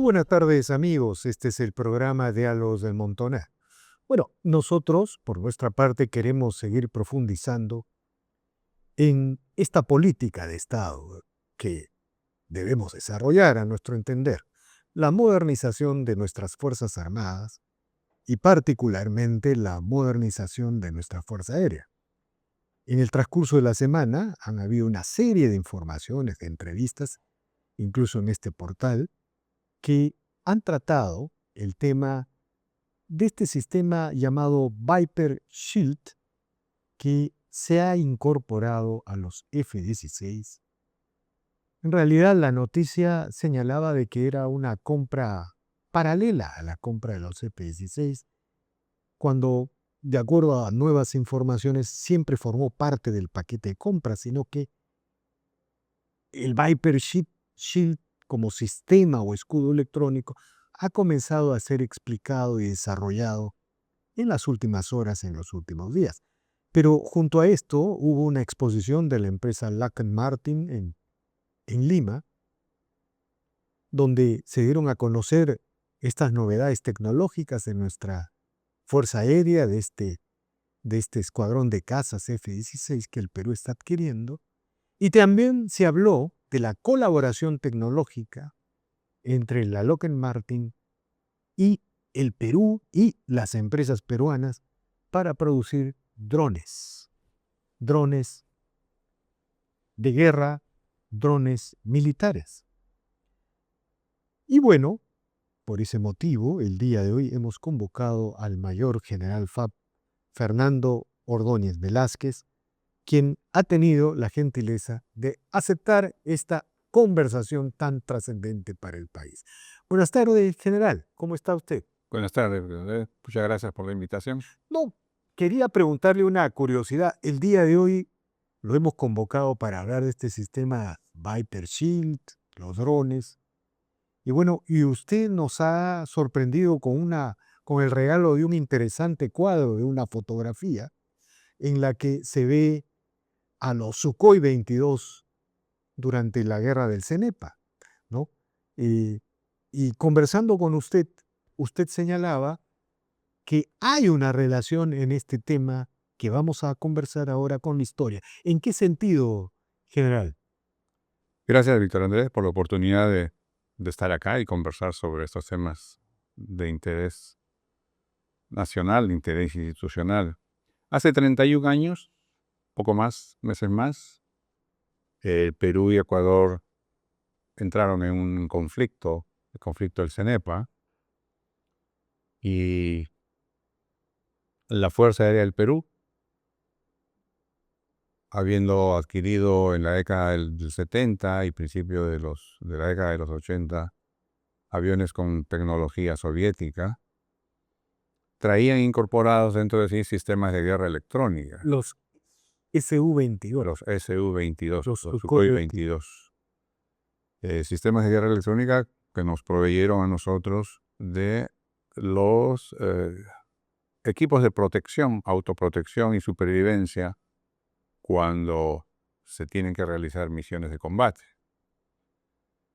Muy buenas tardes, amigos. Este es el programa Diálogos del Montonar. Bueno, nosotros, por nuestra parte, queremos seguir profundizando en esta política de Estado que debemos desarrollar, a nuestro entender, la modernización de nuestras Fuerzas Armadas y particularmente la modernización de nuestra Fuerza Aérea. En el transcurso de la semana han habido una serie de informaciones, de entrevistas, incluso en este portal, que han tratado el tema de este sistema llamado Viper Shield que se ha incorporado a los F-16. En realidad la noticia señalaba de que era una compra paralela a la compra de los F-16, cuando, de acuerdo a nuevas informaciones, siempre formó parte del paquete de compra, sino que el Viper Shield como sistema o escudo electrónico ha comenzado a ser explicado y desarrollado en las últimas horas, en los últimos días. Pero junto a esto hubo una exposición de la empresa Lockheed Martin en Lima, donde se dieron a conocer estas novedades tecnológicas de nuestra Fuerza Aérea, de este escuadrón de cazas F-16 que el Perú está adquiriendo. Y también se habló de la colaboración tecnológica entre la Lockheed Martin y el Perú y las empresas peruanas para producir drones de guerra, drones militares. Y bueno, por ese motivo, el día de hoy hemos convocado al mayor general FAB, Fernando Ordóñez Velázquez, quien ha tenido la gentileza de aceptar esta conversación tan trascendente para el país. Buenas tardes, general. ¿Cómo está usted? Buenas tardes, muchas gracias por la invitación. No, quería preguntarle una curiosidad. El día de hoy lo hemos convocado para hablar de este sistema Viper Shield, los drones. Y bueno, y usted nos ha sorprendido con el regalo de un interesante cuadro, de una fotografía, en la que se ve a los Sukhoi 22 durante la guerra del Cenepa, ¿no? Y conversando con usted, usted señalaba que hay una relación en este tema que vamos a conversar ahora con la historia. ¿En qué sentido, general? Gracias, Víctor Andrés, por la oportunidad de estar acá y conversar sobre estos temas de interés nacional, de interés institucional. Hace 31 años, poco más, meses más, Perú y Ecuador entraron en un conflicto, el conflicto del Cenepa, y la Fuerza Aérea del Perú, habiendo adquirido en la década del 70 y principio de la década de los 80 aviones con tecnología soviética, traían incorporados dentro de sí sistemas de guerra electrónica, Los Su-22. los Su-22, Los los Sukhoi Sukhoi 22. 22. Sistemas de guerra electrónica que nos proveyeron a nosotros de los equipos de protección, autoprotección y supervivencia cuando se tienen que realizar misiones de combate.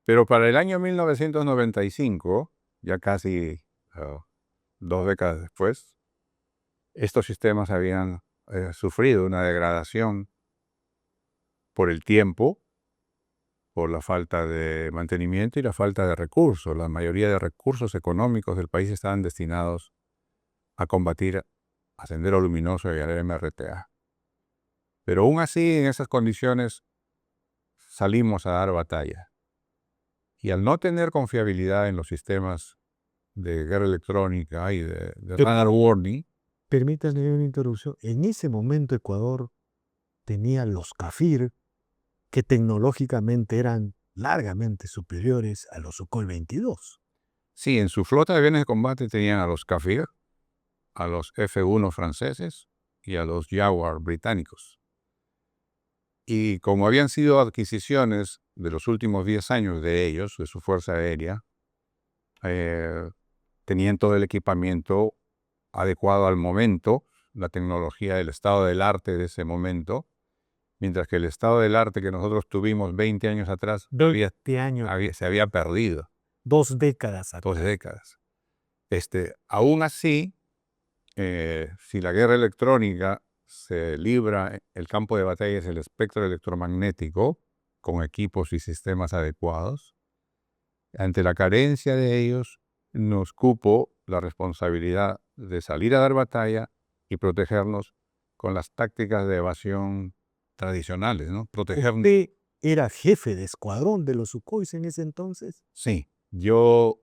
Pero para el año 1995, ya casi 2 décadas después, estos sistemas habían sufrido una degradación por el tiempo, por la falta de mantenimiento y la falta de recursos. La mayoría de recursos económicos del país estaban destinados a combatir a Sendero Luminoso y al MRTA. Pero aún así, en esas condiciones, salimos a dar batalla. Y al no tener confiabilidad en los sistemas de guerra electrónica y de radar warning, Permítanme una interrupción. En ese momento Ecuador tenía los Kafir, que tecnológicamente eran largamente superiores a los Sukhoi 22. sí, en su flota de aviones de combate tenían a los Kafir, a los F-1 franceses y a los Jaguar británicos. Y como habían sido adquisiciones de los últimos 10 años de ellos, de su fuerza aérea, tenían todo el equipamiento adecuado al momento, la tecnología del estado del arte de ese momento, mientras que el estado del arte que nosotros tuvimos 20 años atrás 20 años. se había perdido. 2 décadas atrás. 2 décadas. Aún así, si la guerra electrónica se libra, el campo de batalla es el espectro electromagnético, con equipos y sistemas adecuados. Ante la carencia de ellos, nos cupo la responsabilidad de salir a dar batalla y protegernos con las tácticas de evasión tradicionales, ¿no? Protegernos. ¿Usted era jefe de escuadrón de los Sukhois en ese entonces? Sí, yo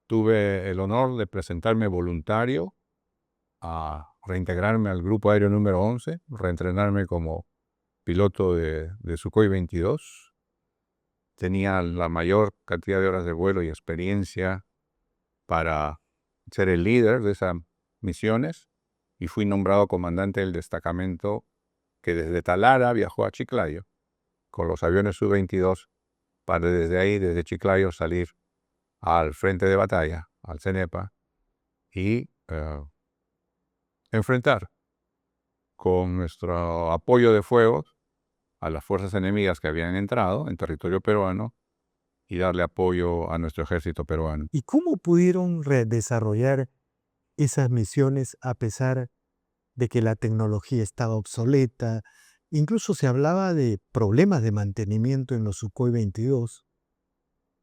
tuve el honor de presentarme voluntario a reintegrarme al Grupo Aéreo número 11, reentrenarme como piloto de Sukhoi 22. Tenía la mayor cantidad de horas de vuelo y experiencia para ser el líder de esas misiones y fui nombrado comandante del destacamento que desde Talara viajó a Chiclayo con los aviones Su-22 para desde ahí, desde Chiclayo, salir al frente de batalla, al CENEPA, y enfrentar con nuestro apoyo de fuego a las fuerzas enemigas que habían entrado en territorio peruano y darle apoyo a nuestro ejército peruano. ¿Y cómo pudieron desarrollar esas misiones a pesar de que la tecnología estaba obsoleta? Incluso se hablaba de problemas de mantenimiento en los Sukhoi 22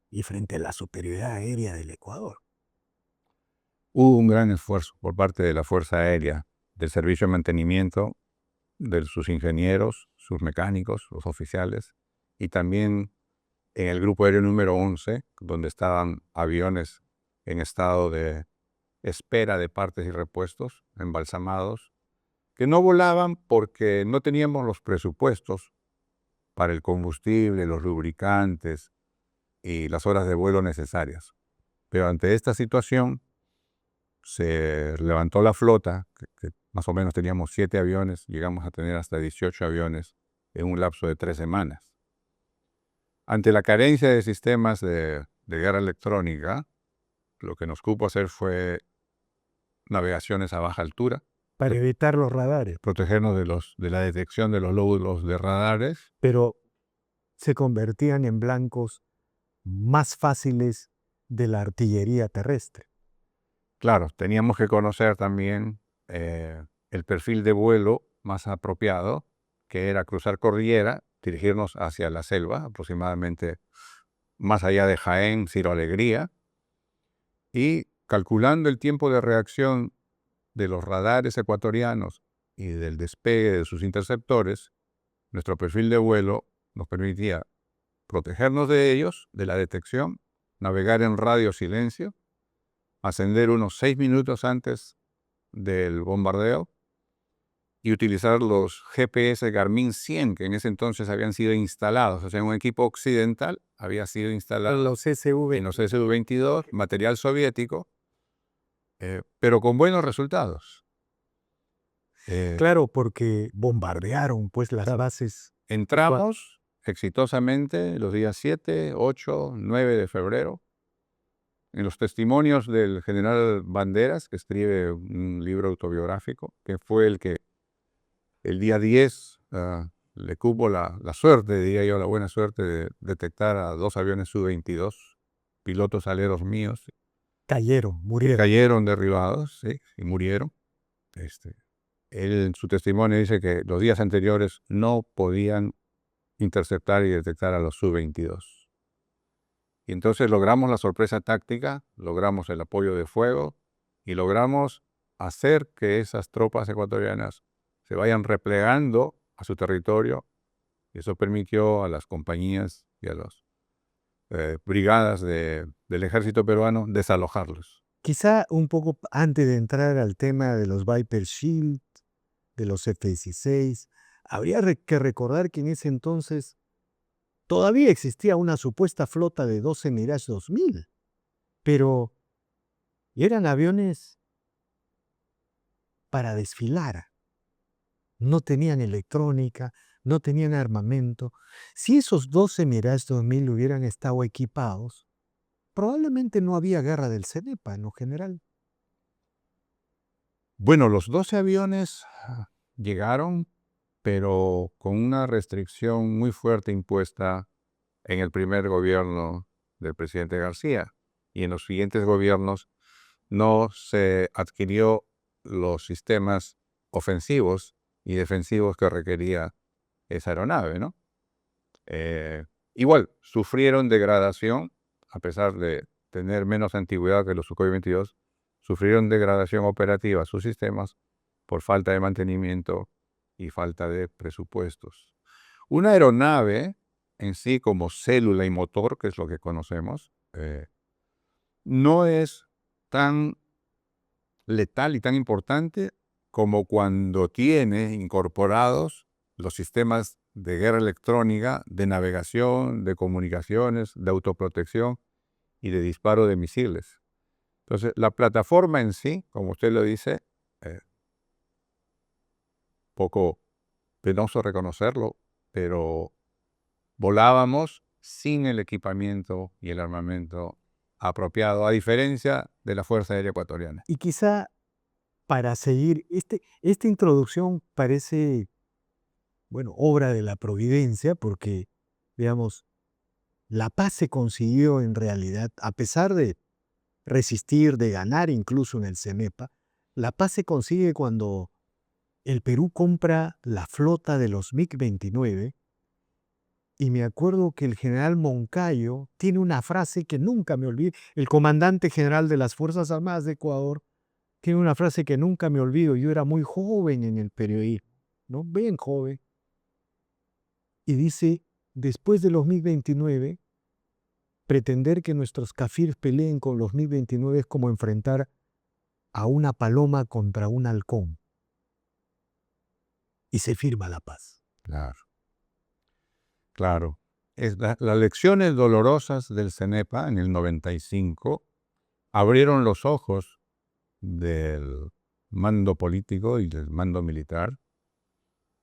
y frente a la superioridad aérea del Ecuador. Hubo un gran esfuerzo por parte de la Fuerza Aérea, del Servicio de Mantenimiento, de sus ingenieros, sus mecánicos, los oficiales, y también en el Grupo Aéreo número 11, donde estaban aviones en estado de espera de partes y repuestos, embalsamados, que no volaban porque no teníamos los presupuestos para el combustible, los lubricantes y las horas de vuelo necesarias. Pero ante esta situación se levantó la flota, que más o menos teníamos 7 aviones, llegamos a tener hasta 18 aviones en un lapso de 3 semanas. Ante la carencia de sistemas de guerra electrónica, lo que nos cupo hacer fue navegaciones a baja altura, Para evitar los radares, protegernos de la detección de los lóbulos de radares. pero se convertían en blancos más fáciles de la artillería terrestre. Claro, teníamos que conocer también el perfil de vuelo más apropiado, que era cruzar cordillera, dirigirnos hacia la selva, aproximadamente más allá de Jaén, Ciro Alegría, y calculando el tiempo de reacción de los radares ecuatorianos y del despegue de sus interceptores, nuestro perfil de vuelo nos permitía protegernos de ellos, de la detección, navegar en radio silencio, ascender unos 6 minutos antes del bombardeo y utilizar los GPS Garmin 100 que en ese entonces habían sido instalados. O sea, un equipo occidental había sido instalado Los SV. en los Su-22, material soviético, pero con buenos resultados. Claro, porque bombardearon pues las bases. Entramos exitosamente los días 7, 8, 9 de febrero. En los testimonios del general Banderas, que escribe un libro autobiográfico, que fue el que el día 10 le cupo la suerte, diría yo, la buena suerte de detectar a 2 aviones Su-22, pilotos aleros míos, Cayeron, que murieron. cayeron derribados, ¿sí? Y murieron. Él en su testimonio dice que los días anteriores no podían interceptar y detectar a los Su-22. Y entonces logramos la sorpresa táctica, logramos el apoyo de fuego y logramos hacer que esas tropas ecuatorianas se vayan replegando a su territorio, y eso permitió a las compañías y a las brigadas del ejército peruano desalojarlos. Quizá un poco antes de entrar al tema de los Viper Shield, de los F-16, habría que recordar que en ese entonces todavía existía una supuesta flota de 12 Mirage 2000, pero eran aviones para desfilar. No tenían electrónica, no tenían armamento. Si esos 12 Mirage 2000 hubieran estado equipados, probablemente no había guerra del CENEPA en lo general. Bueno, los 12 aviones llegaron, pero con una restricción muy fuerte impuesta en el primer gobierno del presidente García. Y en los siguientes gobiernos no se adquirió los sistemas ofensivos y defensivos que requería esa aeronave, ¿no? Igual, sufrieron degradación, a pesar de tener menos antigüedad que los Sukhoi 22, sufrieron degradación operativa sus sistemas por falta de mantenimiento y falta de presupuestos. Una aeronave en sí, como célula y motor, que es lo que conocemos, no es tan letal y tan importante como cuando tiene incorporados los sistemas de guerra electrónica, de navegación, de comunicaciones, de autoprotección y de disparo de misiles. Entonces, la plataforma en sí, como usted lo dice, poco penoso reconocerlo, pero volábamos sin el equipamiento y el armamento apropiado, a diferencia de la Fuerza Aérea Ecuatoriana. Y quizá para seguir, esta introducción parece, bueno, obra de la providencia, porque, digamos, la paz se consiguió en realidad, a pesar de resistir, de ganar incluso en el CENEPA, la paz se consigue cuando el Perú compra la flota de los MiG-29, y me acuerdo que el general Moncayo tiene una frase que nunca me olvidé, el comandante general de las Fuerzas Armadas de Ecuador, tiene una frase que nunca me olvido. Yo era muy joven en el periodismo, ¿no? Bien joven. Y dice, después de los MiG-29, pretender que nuestros cafirs peleen con los MiG-29 es como enfrentar a una paloma contra un halcón. Y se firma la paz. Claro, claro. Las lecciones dolorosas del CENEPA en el 95 abrieron los ojos del mando político y del mando militar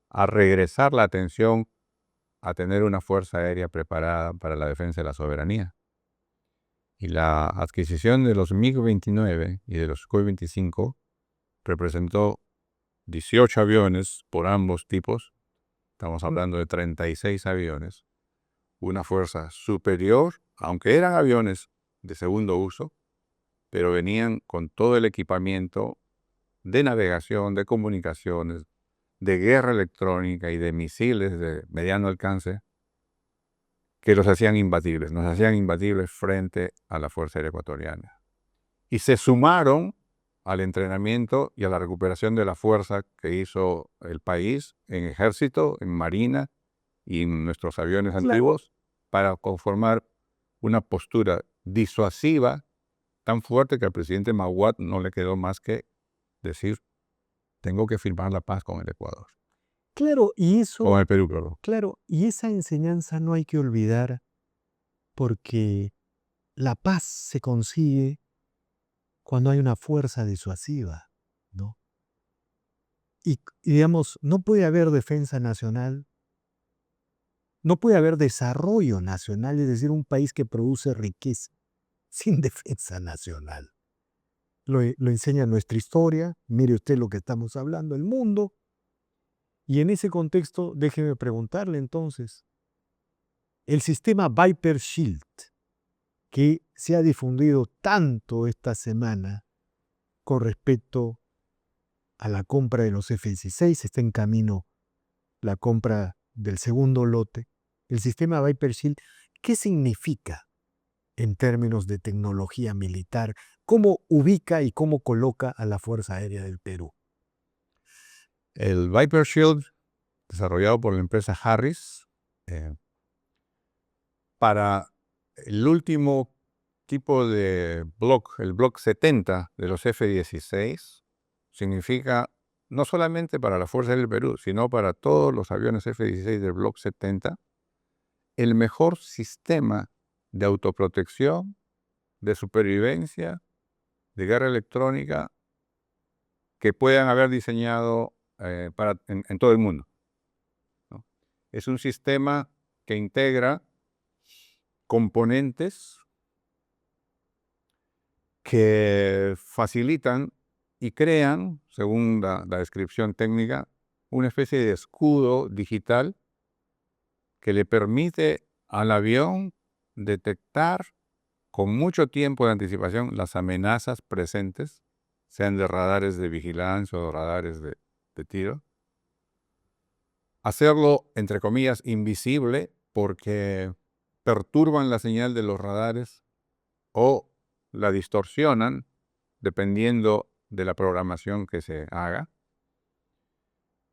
a regresar la atención a tener una fuerza aérea preparada para la defensa de la soberanía. Y la adquisición de los MiG-29 y de los Sukhoi 25 representó 18 aviones por ambos tipos, estamos hablando de 36 aviones, una fuerza superior, aunque eran aviones de segundo uso, pero venían con todo el equipamiento de navegación, de comunicaciones, de guerra electrónica y de misiles de mediano alcance que los hacían imbatibles, nos hacían imbatibles frente a la Fuerza Aérea Ecuatoriana. Y se sumaron al entrenamiento y a la recuperación de la fuerza que hizo el país en ejército, en marina y en nuestros aviones antiguos para conformar una postura disuasiva tan fuerte que al presidente Maguad no le quedó más que decir, tengo que firmar la paz con el Ecuador, Claro, y con eso, el Perú, perdón. claro, y esa enseñanza no hay que olvidar, porque la paz se consigue cuando hay una fuerza disuasiva, ¿no? Y digamos, no puede haber defensa nacional, no puede haber desarrollo nacional, es decir, un país que produce riqueza sin defensa nacional. Lo enseña nuestra historia, mire usted lo que estamos hablando, el mundo. Y en ese contexto, déjeme preguntarle entonces, el sistema Viper Shield, que se ha difundido tanto esta semana con respecto a la compra de los F-16, está en camino la compra del segundo lote, el sistema Viper Shield, ¿qué significa en términos de tecnología militar? ¿Cómo ubica y cómo coloca a la Fuerza Aérea del Perú? El Viper Shield, desarrollado por la empresa Harris, para el último tipo de block, el Block 70 de los F-16, significa no solamente para la Fuerza del Perú, sino para todos los aviones F-16 del Block 70, el mejor sistema de autoprotección, de supervivencia, de guerra electrónica que puedan haber diseñado en todo el mundo, ¿no? Es un sistema que integra componentes que facilitan y crean, según la descripción técnica, una especie de escudo digital que le permite al avión detectar con mucho tiempo de anticipación las amenazas presentes, sean de radares de vigilancia o radares de tiro. Hacerlo, entre comillas, invisible porque perturban la señal de los radares o la distorsionan dependiendo de la programación que se haga,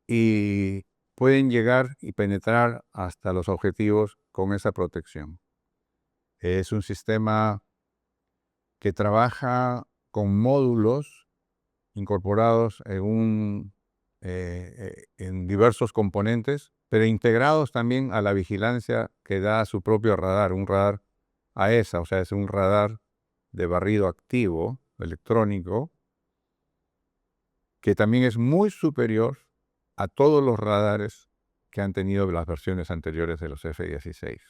y pueden llegar y penetrar hasta los objetivos con esa protección. Es un sistema que trabaja con módulos incorporados en diversos componentes, pero integrados también a la vigilancia que da su propio radar, un radar AESA, o sea, es un radar de barrido activo electrónico, que también es muy superior a todos los radares que han tenido las versiones anteriores de los F-16.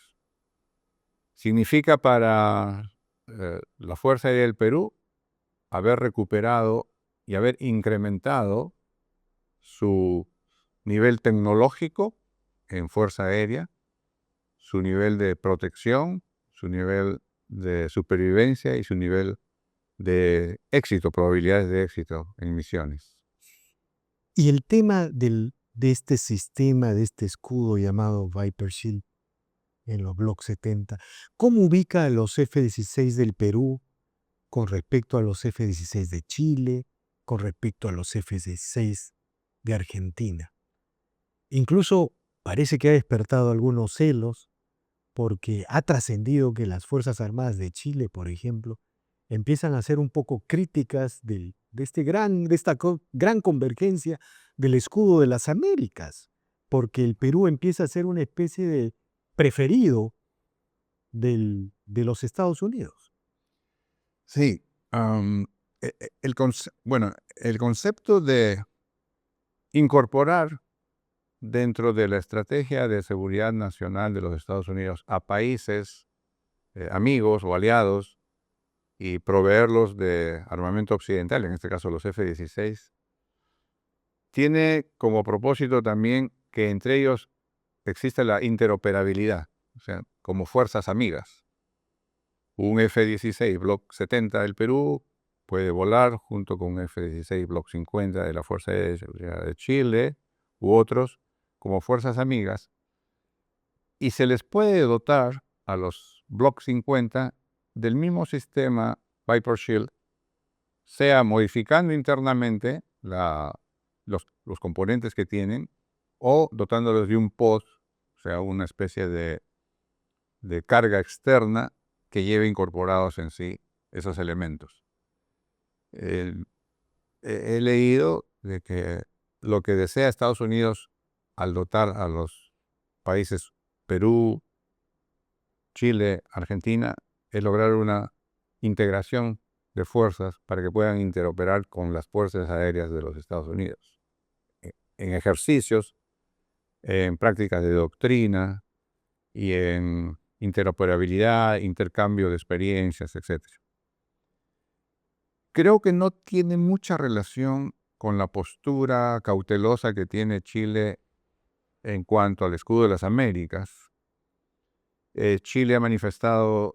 Significa para la Fuerza Aérea del Perú haber recuperado y haber incrementado su nivel tecnológico en Fuerza Aérea, su nivel de protección, su nivel de supervivencia y su nivel de éxito, probabilidades de éxito en misiones. Y el tema de este sistema, de este escudo llamado Viper Shield en los Block 70, ¿cómo ubica a los F-16 del Perú con respecto a los F-16 de Chile, con respecto a los F-16 de Argentina? Incluso parece que ha despertado algunos celos porque ha trascendido que las Fuerzas Armadas de Chile, por ejemplo, empiezan a ser un poco críticas de esta gran convergencia del escudo de las Américas, porque el Perú empieza a ser una especie de preferido de los Estados Unidos. Sí, el concepto de incorporar dentro de la estrategia de seguridad nacional de los Estados Unidos a países amigos o aliados y proveerlos de armamento occidental, en este caso los F-16, tiene como propósito también que entre ellos exista la interoperabilidad, o sea, como fuerzas amigas. Un F-16 Block 70 del Perú puede volar junto con un F-16 Block 50 de la Fuerza Aérea de Seguridad de Chile u otros como fuerzas amigas, y se les puede dotar a los Block 50 del mismo sistema Viper Shield, sea modificando internamente los componentes que tienen o dotándolos de un pod, o sea, una especie de carga externa que lleve incorporados en sí esos elementos. He leído de que lo que desea Estados Unidos al dotar a los países Perú, Chile, Argentina, es lograr una integración de fuerzas para que puedan interoperar con las fuerzas aéreas de los Estados Unidos, en ejercicios, en prácticas de doctrina y en interoperabilidad, intercambio de experiencias, etc. Creo que no tiene mucha relación con la postura cautelosa que tiene Chile en cuanto al escudo de las Américas. Chile ha manifestado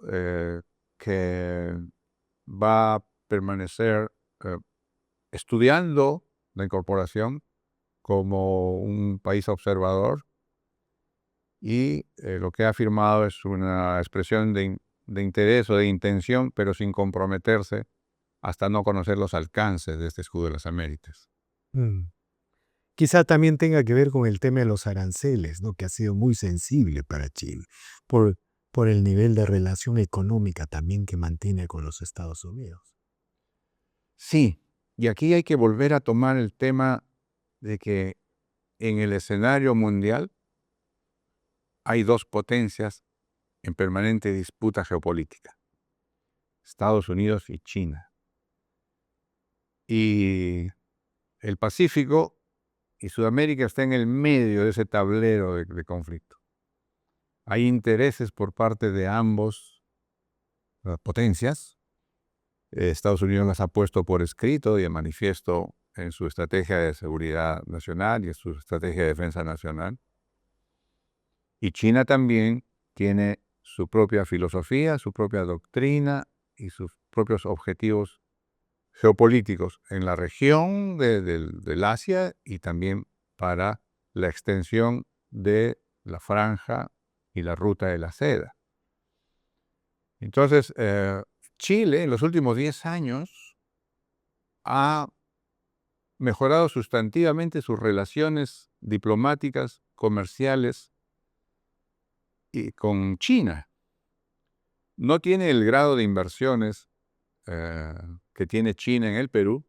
que va a permanecer estudiando la incorporación como un país observador, y lo que ha afirmado es una expresión de interés o de intención, pero sin comprometerse hasta no conocer los alcances de este escudo de las Américas. Quizá también tenga que ver con el tema de los aranceles, ¿no? Que ha sido muy sensible para Chile, por el nivel de relación económica también que mantiene con los Estados Unidos. Sí, y aquí hay que volver a tomar el tema de que en el escenario mundial hay dos potencias en permanente disputa geopolítica: Estados Unidos y China. Y el Pacífico y Sudamérica está en el medio de ese tablero de conflicto. Hay intereses por parte de ambos potencias. Estados Unidos las ha puesto por escrito y de manifiesto en su estrategia de seguridad nacional y en su estrategia de defensa nacional. Y China también tiene su propia filosofía, su propia doctrina y sus propios objetivos geopolíticos en la región del Asia y también para la extensión de la franja y la ruta de la seda. Entonces, Chile en los últimos 10 años ha mejorado sustantivamente sus relaciones diplomáticas, comerciales y con China. No tiene el grado de inversiones que tiene China en el Perú,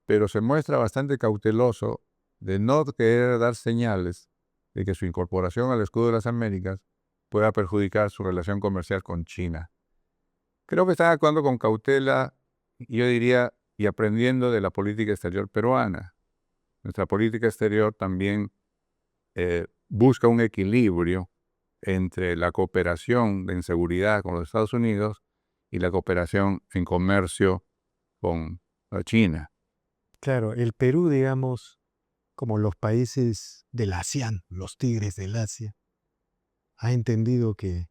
pero se muestra bastante cauteloso de no querer dar señales de que su incorporación al escudo de las Américas pueda perjudicar su relación comercial con China. Creo que están actuando con cautela, yo diría, y aprendiendo de la política exterior peruana. Nuestra política exterior también busca un equilibrio entre la cooperación en seguridad con los Estados Unidos y la cooperación en comercio con China. Claro, el Perú, digamos, como los países del ASEAN, los tigres del Asia, ha entendido que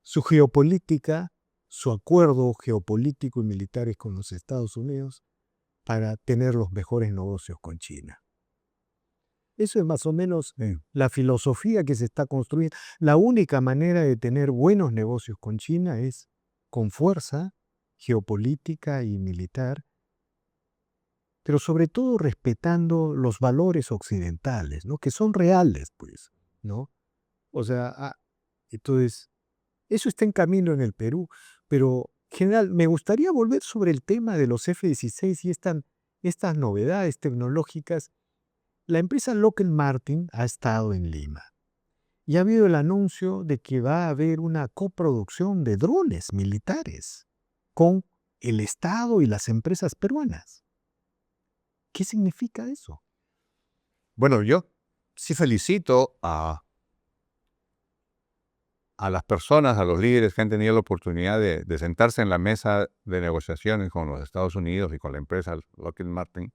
su geopolítica, su acuerdo geopolítico y militar es con los Estados Unidos para tener los mejores negocios con China. Eso es más o menos la filosofía que se está construyendo. La única manera de tener buenos negocios con China es con fuerza geopolítica y militar, pero sobre todo respetando los valores occidentales, ¿no? Que son reales, pues, ¿no? O sea, entonces, eso está en camino en el Perú, pero, general, me gustaría volver sobre el tema de los F-16 y estas novedades tecnológicas. La empresa Lockheed Martin ha estado en Lima y ha habido el anuncio de que va a haber una coproducción de drones militares con el Estado y las empresas peruanas. ¿Qué significa eso? Bueno, yo sí felicito a las personas, a los líderes que han tenido la oportunidad de sentarse en la mesa de negociaciones con los Estados Unidos y con la empresa Lockheed Martin,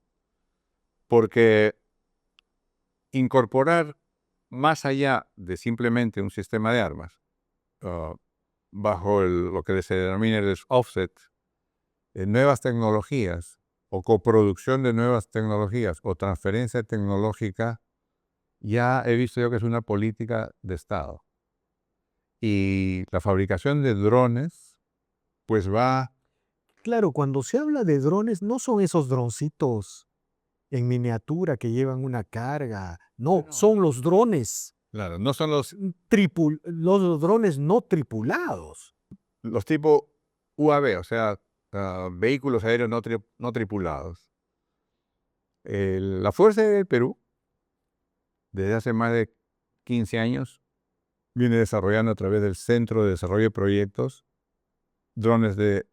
porque incorporar más allá de simplemente un sistema de armas, bajo lo que se denomina el offset, nuevas tecnologías o coproducción de nuevas tecnologías o transferencia tecnológica, ya he visto yo que es una política de Estado. Y la fabricación de drones, pues va... Claro, cuando se habla de drones, no son esos droncitos en miniatura que llevan una carga. No, son los drones. Claro, no son los Los drones no tripulados. tipo UAV, o sea, vehículos aéreos no tripulados. La Fuerza Aérea del Perú, desde hace más de 15 años, viene desarrollando a través del Centro de Desarrollo de Proyectos drones de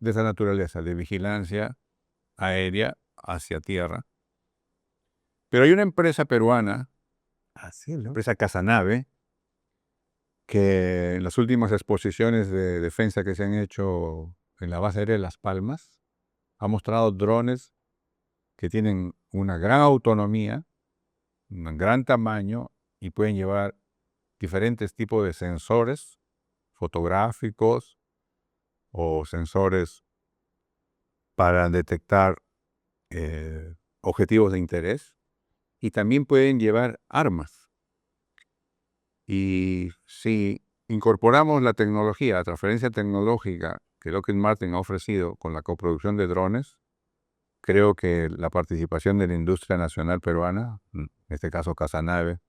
esa naturaleza, de vigilancia aérea hacia tierra. Pero hay una empresa peruana, empresa Casanave, que en las últimas exposiciones de defensa que se han hecho en la base aérea de Las Palmas, ha mostrado drones que tienen una gran autonomía, un gran tamaño y pueden llevar diferentes tipos de sensores fotográficos o sensores para detectar objetivos de interés, y también pueden llevar armas. Y si incorporamos la tecnología, la transferencia tecnológica que Lockheed Martin ha ofrecido con la coproducción de drones, creo que la participación de la industria nacional peruana, en este caso Casanave,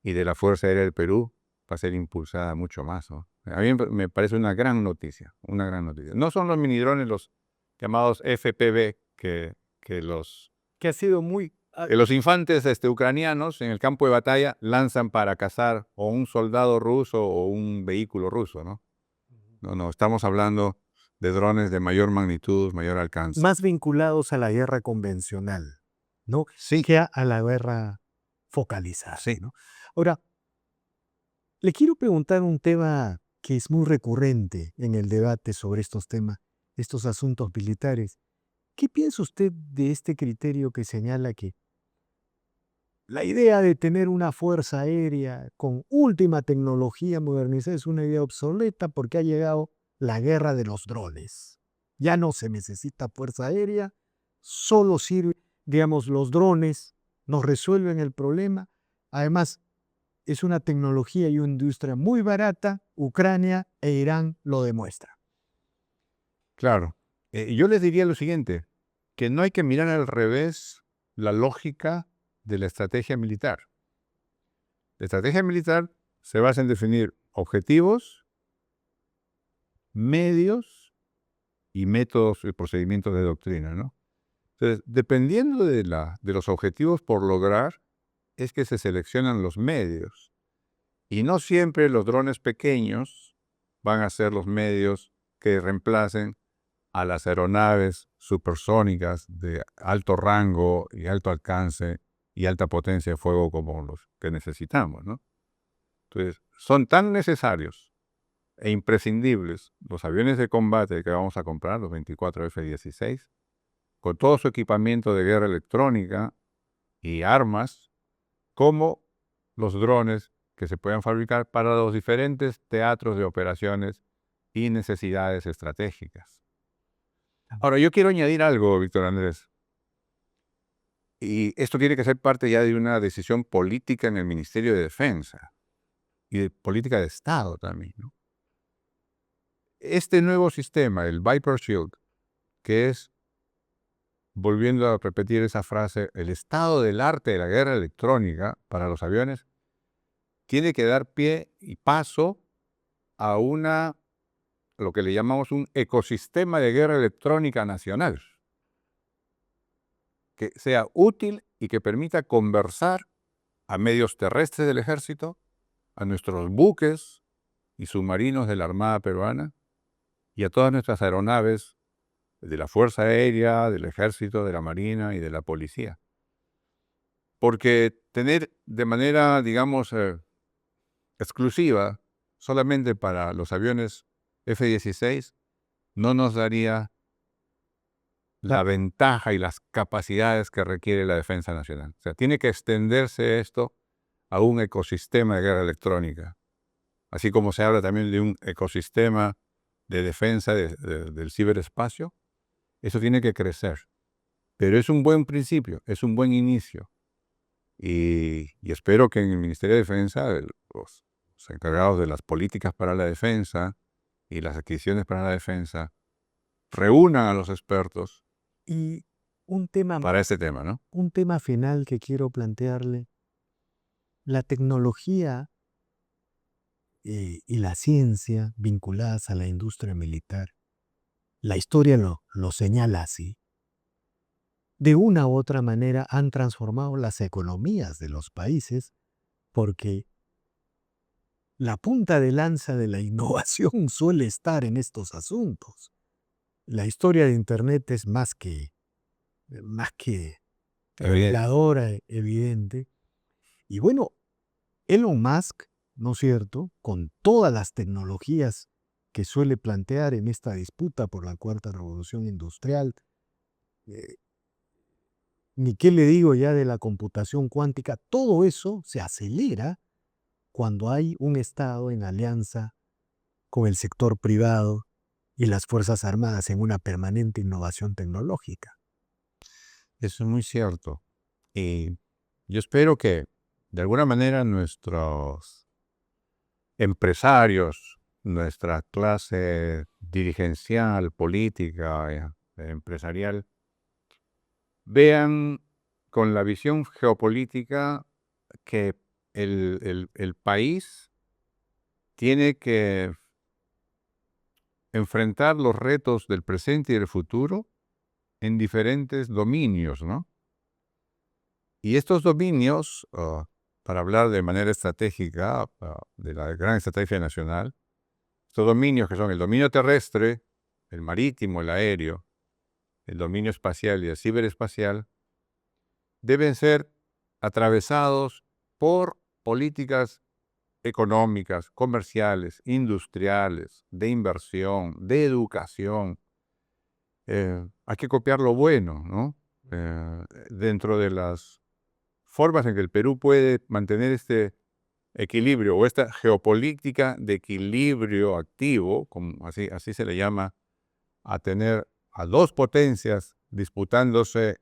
y de la Fuerza Aérea del Perú, va a ser impulsada mucho más, ¿no? A mí me parece una gran noticia, una gran noticia. No son los minidrones, los llamados FPV, que ha sido muy... los infantes ucranianos en el campo de batalla lanzan para cazar o un soldado ruso o un vehículo ruso, ¿no? No, estamos hablando de drones de mayor magnitud, mayor alcance. Más vinculados a la guerra convencional, ¿no? Sí. Que a la guerra focalizada, Sí. ¿no? Ahora, le quiero preguntar un tema que es muy recurrente en el debate sobre estos temas, estos asuntos militares. ¿Qué piensa usted de este criterio que señala que La idea de tener una fuerza aérea con última tecnología modernizada es una idea obsoleta porque ha llegado la guerra de los drones. Ya no se necesita fuerza aérea, solo sirve, digamos, los drones nos resuelven el problema. Además, es una tecnología y una industria muy barata. Ucrania e Irán lo demuestran. Claro. Yo les diría lo siguiente, que no hay que mirar al revés la lógica de la estrategia militar. La estrategia militar se basa en definir objetivos, medios y métodos y procedimientos de doctrina, ¿no? Entonces, dependiendo de los objetivos por lograr, es que se seleccionan los medios. Y no siempre los drones pequeños van a ser los medios que reemplacen a las aeronaves supersónicas de alto rango y alto alcance y alta potencia de fuego como los que necesitamos, ¿no? Entonces, son tan necesarios e imprescindibles los aviones de combate que vamos a comprar, los 24 F-16, con todo su equipamiento de guerra electrónica y armas, como los drones que se puedan fabricar para los diferentes teatros de operaciones y necesidades estratégicas. Ahora, yo quiero añadir algo, Víctor Andrés, y esto tiene que ser parte ya de una decisión política en el Ministerio de Defensa y de política de Estado también, ¿no? Este nuevo sistema, el Viper Shield, que es, volviendo a repetir esa frase, el estado del arte de la guerra electrónica para los aviones, tiene que dar pie y paso a lo que le llamamos un ecosistema de guerra electrónica nacional, que sea útil y que permita conversar a medios terrestres del ejército, a nuestros buques y submarinos de la Armada Peruana y a todas nuestras aeronaves de la Fuerza Aérea, del Ejército, de la Marina y de la Policía. Porque tener de manera, digamos, exclusiva solamente para los aviones F-16 no nos daría la ventaja y las capacidades que requiere la defensa nacional. O sea, tiene que extenderse esto a un ecosistema de guerra electrónica, así como se habla también de un ecosistema de defensa del ciberespacio. Eso tiene que crecer, pero es un buen principio, es un buen inicio. Y espero que en el Ministerio de Defensa, los encargados de las políticas para la defensa y las adquisiciones para la defensa, reúnan a los expertos Y un tema, para este tema, ¿no? un tema final que quiero plantearle, la tecnología y la ciencia vinculadas a la industria militar, la historia lo señala así, de una u otra manera han transformado las economías de los países porque la punta de lanza de la innovación suele estar en estos asuntos. La historia de Internet es más que reveladora, evidente. Y bueno, Elon Musk, ¿no es cierto?, con todas las tecnologías que suele plantear en esta disputa por la cuarta revolución industrial, eh, ni qué le digo ya de la computación cuántica, todo eso se acelera cuando hay un Estado en alianza con el sector privado y las Fuerzas Armadas en una permanente innovación tecnológica. Eso es muy cierto. Y yo espero que de alguna manera nuestros empresarios, nuestra clase dirigencial, política, empresarial, vean con la visión geopolítica que el país tiene que enfrentar los retos del presente y del futuro en diferentes dominios, ¿no? Y estos dominios, para hablar de manera estratégica, de la gran estrategia nacional, estos dominios que son el dominio terrestre, el marítimo, el aéreo, el dominio espacial y el ciberespacial, deben ser atravesados por políticas económicas, comerciales, industriales, de inversión, de educación. Hay que copiar lo bueno, ¿no? Dentro de las formas en que el Perú puede mantener este equilibrio o esta geopolítica de equilibrio activo, como así se le llama, a tener a dos potencias disputándose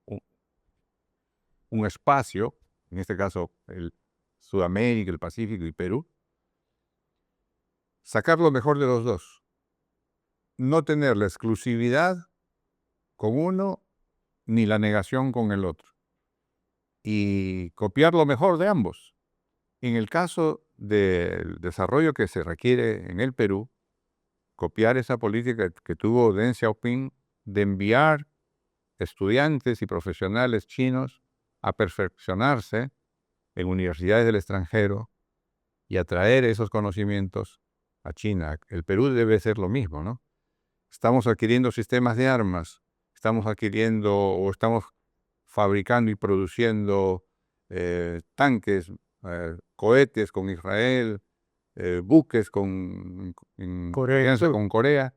un, un espacio, en este caso el Sudamérica, el Pacífico y Perú, sacar lo mejor de los dos, no tener la exclusividad con uno ni la negación con el otro, y copiar lo mejor de ambos. En el caso del desarrollo que se requiere en el Perú, copiar esa política que tuvo Deng Xiaoping de enviar estudiantes y profesionales chinos a perfeccionarse en universidades del extranjero y a traer esos conocimientos a China. El Perú debe ser lo mismo, ¿no? Estamos adquiriendo sistemas de armas, estamos adquiriendo o estamos fabricando y produciendo tanques, cohetes con Israel, buques en alianza Correcto. con Corea,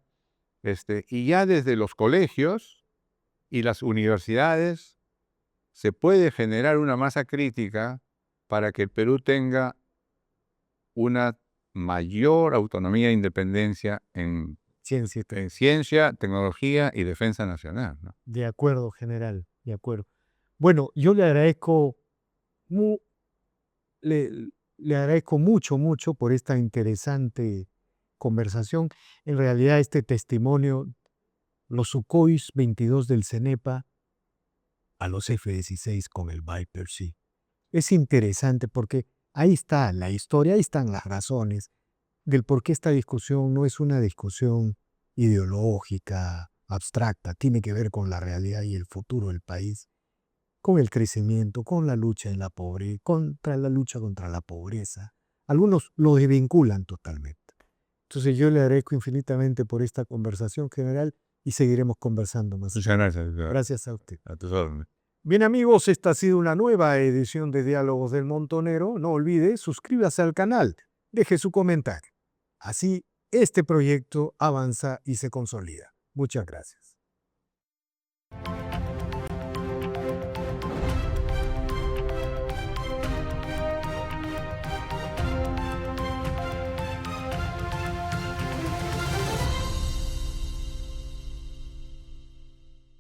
y ya desde los colegios y las universidades se puede generar una masa crítica para que el Perú tenga una mayor autonomía e independencia Ciencia y en ciencia, tecnología y defensa nacional, ¿no? De acuerdo, general, de acuerdo. Bueno, yo le agradezco, mu- le agradezco mucho, mucho por esta interesante conversación. En realidad, este testimonio, los Sukhois 22 del CENEPA a los F-16 con el Viper Sea, es interesante porque ahí está la historia, ahí están las razones del por qué esta discusión no es una discusión ideológica, abstracta, tiene que ver con la realidad y el futuro del país, con el crecimiento, con la lucha en la pobreza, contra la lucha contra la pobreza. Algunos lo desvinculan totalmente. Entonces yo le agradezco infinitamente por esta conversación general y seguiremos conversando más. Muchas gracias. Gracias a usted. A tus órdenes. Bien amigos, esta ha sido una nueva edición de Diálogos del Montonero. No olvide, suscríbase al canal, deje su comentario. Así, este proyecto avanza y se consolida. Muchas gracias.